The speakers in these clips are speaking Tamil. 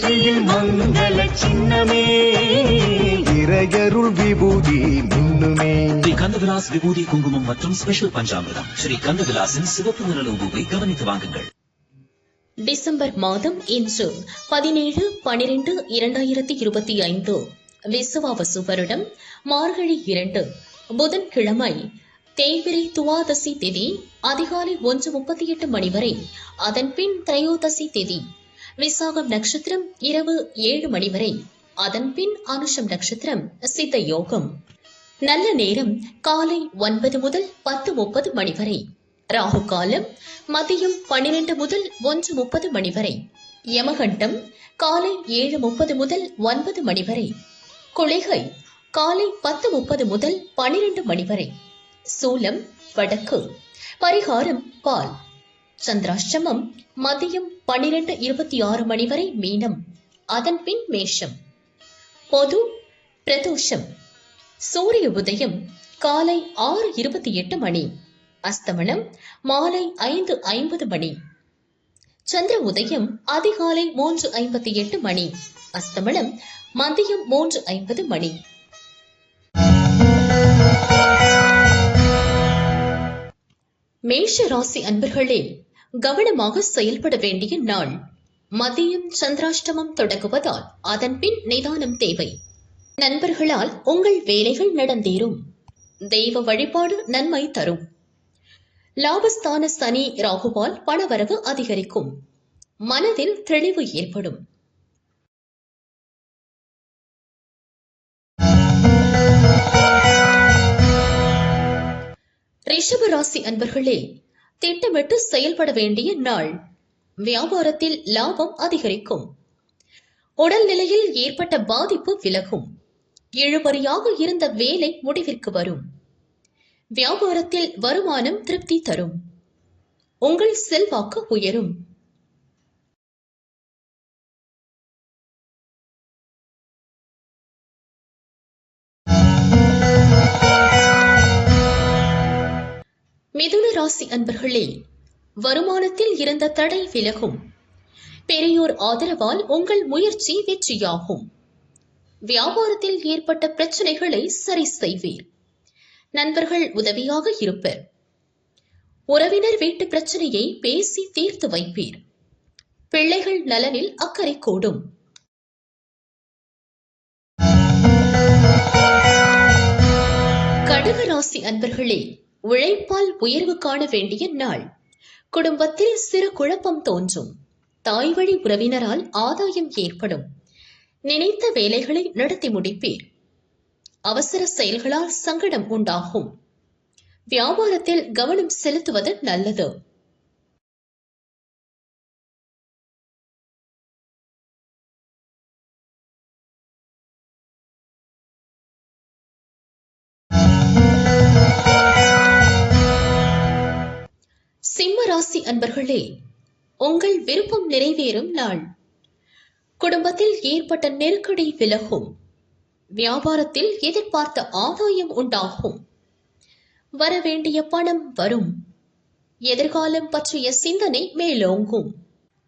ராசியில் மங்கள சின்னமே இறையருள் விபூதி மின்னுமே. ஸ்ரீ கந்தவிலாஸ் விபூதி குங்குமம் மற்றும் ஸ்பெஷல் பஞ்சாமிர்தம் ஸ்ரீ கந்தவிலாசின் சிவப்பு நிற லோகோவை கவனித்து வாங்குங்கள். டிசம்பர் மாதம் இன்று 17-12-2025 விசுவாவசு வருடம் மார்கழி 2 புதன்கிழமை தேய்பிரை துவாதசி திதி அதிகாலை 1:38 மணி வரை, அதன் பின் திரையோதசி திதி விசாகம் நட்சத்திரம் இரவு 7 மணி வரை, அதன் பின் அனுஷம் நட்சத்திரம் சித்த யோகம். நல்ல நேரம் காலை 9 முதல் 10:30 மணி வரை. ராகு காலம் மதியம் 12 முதல் 1:30 மணி வரை. யமகண்டம் காலை 7:30 முதல் 9 மணி வரை. குளிகை காலை 10:30 முதல் 12 மணி வரை. சூலம் வடக்கு. பரிகாரம் பால். சந்திராஷ்டமம் மதியம் 12:26 மணி வரை மீனம், அதன் பின் மேஷம். பொது பிரதோஷம். சூரிய உதயம் காலை 6:28 மணி, அஸ்தமனம் மாலை 5:50 மணி. சந்திர உதயம் அதிகாலை 3:58 மணி, அஸ்தமனம் மதியம் 3:50 மணி. மேஷ ராசி அன்பர்களே, கவனமாக செயல்பட வேண்டிய நாள். மதியம் சந்திராஷ்டமம் தொடங்குவதால் அதன் பின் நிதானம் தேவை. நண்பர்களால் உங்கள் வேலைகள் நடந்தேறும். தெய்வ வழிபாடு நன்மை தரும். லாபஸ்தான சனி ராகுவால் பணவரவு அதிகரிக்கும். மனதில் தெளிவு ஏற்படும். ரிஷப ராசி அன்பர்களே, திட்டமிட்டு செயல்பட வேண்டிய நாள். வியாபாரத்தில் லாபம் அதிகரிக்கும். உடல்நிலையில் ஏற்பட்ட பாதிப்பு விலகும். இழுபறியாக இருந்த வேலை முடிவிற்கு வரும். வியாபாரத்தில் வருமானம் திருப்தி தரும். உங்கள் செல்வாக்கு உயரும். மிதுன ராசி அன்பர்களே, வருமானத்தில் இருந்த தடை விலகும். பெரியோர் ஆதரவால் உங்கள் முயற்சி வெற்றியாகும். வியாபாரத்தில் ஏற்பட்ட பிரச்சனைகளை சரி செய்வீர். நண்பர்கள் உதவியாக இருப்பர். உறவினர் வீட்டு பிரச்சனையை பேசி தீர்த்து வைப்பீர். பிள்ளைகள் நலனில் அக்கறை கூடும். கடக ராசி அன்பர்களே, உழைப்பால் உயர்வு காண வேண்டிய நாள். குடும்பத்தில் சிறு குழப்பம் தோன்றும். தாய் வழி உறவினரால் ஆதாயம் ஏற்படும். நினைத்த வேலைகளை நடத்தி முடிப்பீர். அவசர செயல்களால் சங்கடம் உண்டாகும். வியாபாரத்தில் கவனம் செலுத்துவது நல்லது. சிம்ம ராசி அன்பர்களே, உங்கள் விருப்பம் நிறைவேறும் நாள். குடும்பத்தில் ஏற்பட்ட நெருக்கடி விலகும். வியாபாரத்தில் எதிர்பார்த்த ஆதாயம் உண்டாகும். வரவேண்டிய பணம் வரும். எதிர்காலம் பற்றிய சிந்தனை மேலோங்கும்.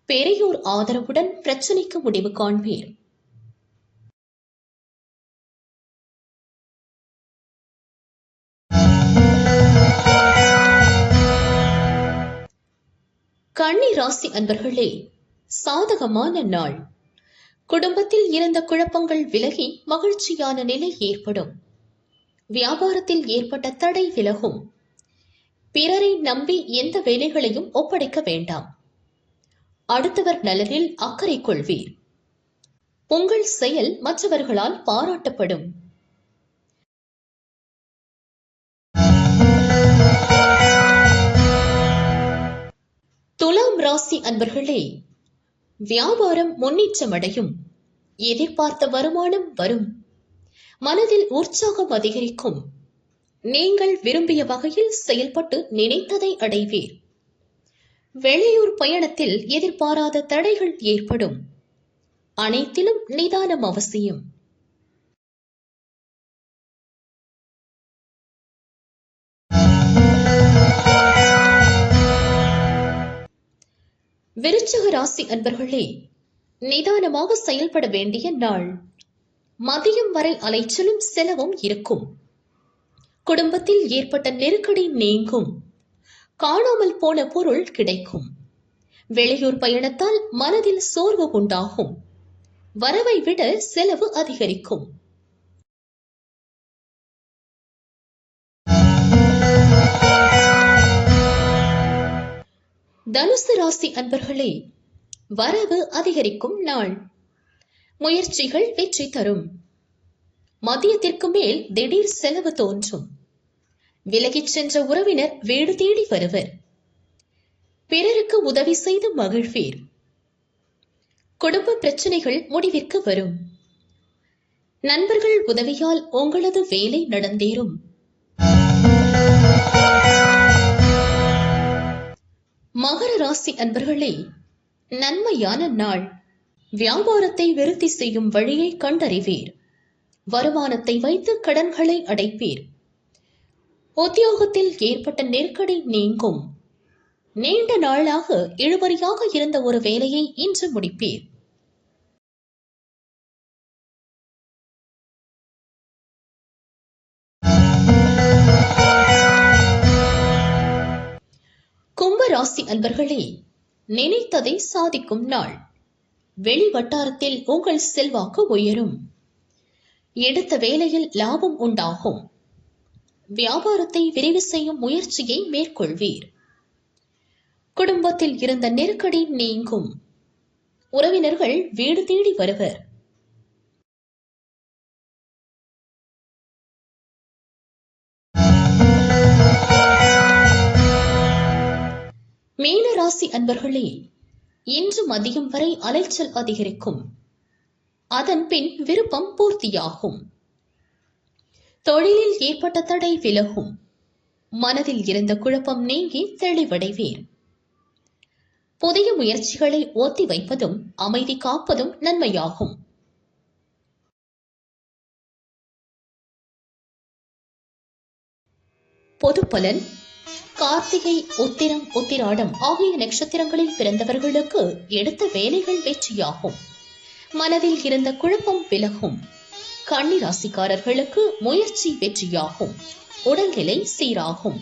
பெரியோர் ஆதரவுடன் பிரச்சனைக்கு முடிவு காண்பீர். கன்னி ராசி அன்பர்களே, சாதகமான நாள். குடும்பத்தில் இருந்த குழப்பங்கள் விலகி மகிழ்ச்சியான நிலை ஏற்படும். வியாபாரத்தில் ஏற்பட்ட தடை விலகும். பிறரை நம்பி எந்த வேலைகளையும் ஒப்படைக்க வேண்டாம். அடுத்தவர் நலனில் அக்கறை கொள்வீர். உங்கள் செயல் மற்றவர்களால் பாராட்டப்படும். துலாம் ராசி அன்பர்களே, வியாபாரம் முன்னேற்றமடையும். எதிர்பார்த்த வருமானம் வரும். மனதில் உற்சாகம் அதிகரிக்கும். நீங்கள் விரும்பிய வகையில் செயல்பட்டு நினைத்ததை அடைவீர். வெளியூர் பயணத்தில் எதிர்பாராத தடைகள் ஏற்படும். அனைத்திலும் நிதானம் அவசியம். விருச்சிக ராசி அன்பர்களே, நிதானமாக செயல்பட வேண்டிய நாள். மதியம் வரை அலைச்சலும் செலவும் இருக்கும். குடும்பத்தில் ஏற்பட்ட நெருக்கடி நீங்கும். காணாமல் போன பொருள் கிடைக்கும். வெளியூர் பயணத்தால் மனதில் சோர்வு உண்டாகும். வரவை விட செலவு அதிகரிக்கும். தனுசு ராசி அன்பர்களே, வரவு அதிகரிக்கும் நாள். முயற்சிகள் வெற்றி தரும். மதியத்திற்கு மேல் திடீர் செலவு தோன்றும். விலகிச் சென்ற உறவினர் வீடு தேடி வருவர். பிறருக்கு உதவி செய்து மகிழ்வீர். குடும்ப பிரச்சனைகள் முடிவிற்கு வரும். நண்பர்கள் உதவியால் உங்களது வேலை நடந்தேறும். மகர ராசி அன்பர்களே, நன்மையான நாள். வியாபாரத்தை விருத்தி செய்யும் வழியை கண்டறிவீர். வருமானத்தை வைத்து கடன்களை அடைப்பீர். உத்தியோகத்தில் ஏற்பட்ட நெருக்கடி நீங்கும். நீண்ட நாளாக இழுபறியாக இருந்த ஒரு வேலையை இன்று முடிப்பீர். கும்ப ராசி அன்பர்களே, நினைத்ததை சாதிக்கும் நாள். வெளி வட்டாரத்தில் உங்கள் செல்வாக்கு உயரும். எடுத்த வேலையில் லாபம் உண்டாகும். வியாபாரத்தை விரிவு செய்யும் முயற்சியை மேற்கொள்வீர். குடும்பத்தில் இருந்த நெருக்கடி நீங்கும். உறவினர்கள் வீடு தேடி வருவர். மீன ராசி அன்பர்களே, இன்று மதியம் வரை அலைச்சல் அதிகரிக்கும். அதன் பின் விருப்பம் பூர்த்தியாகும். தொழிலில் ஏற்பட்ட தடை விலகும். மனதில் இருந்த குழப்பம் நீங்கி தெளிவடைவீர். புதிய முயற்சிகளை ஒத்தி வைப்பதும் அமைதி காப்பதும் நன்மையாகும். பொது பலன். கார்த்திகை, உத்திரம், உத்திராடம் ஆகிய நட்சத்திரங்களில் பிறந்தவர்களுக்கு எடுத்த வேலைகள் வெற்றியாகும். மனதில் இருந்த குழப்பம் விலகும். கன்னி ராசிக்காரர்களுக்கு முயற்சி வெற்றியாகும். உடல்நிலை சீராகும்.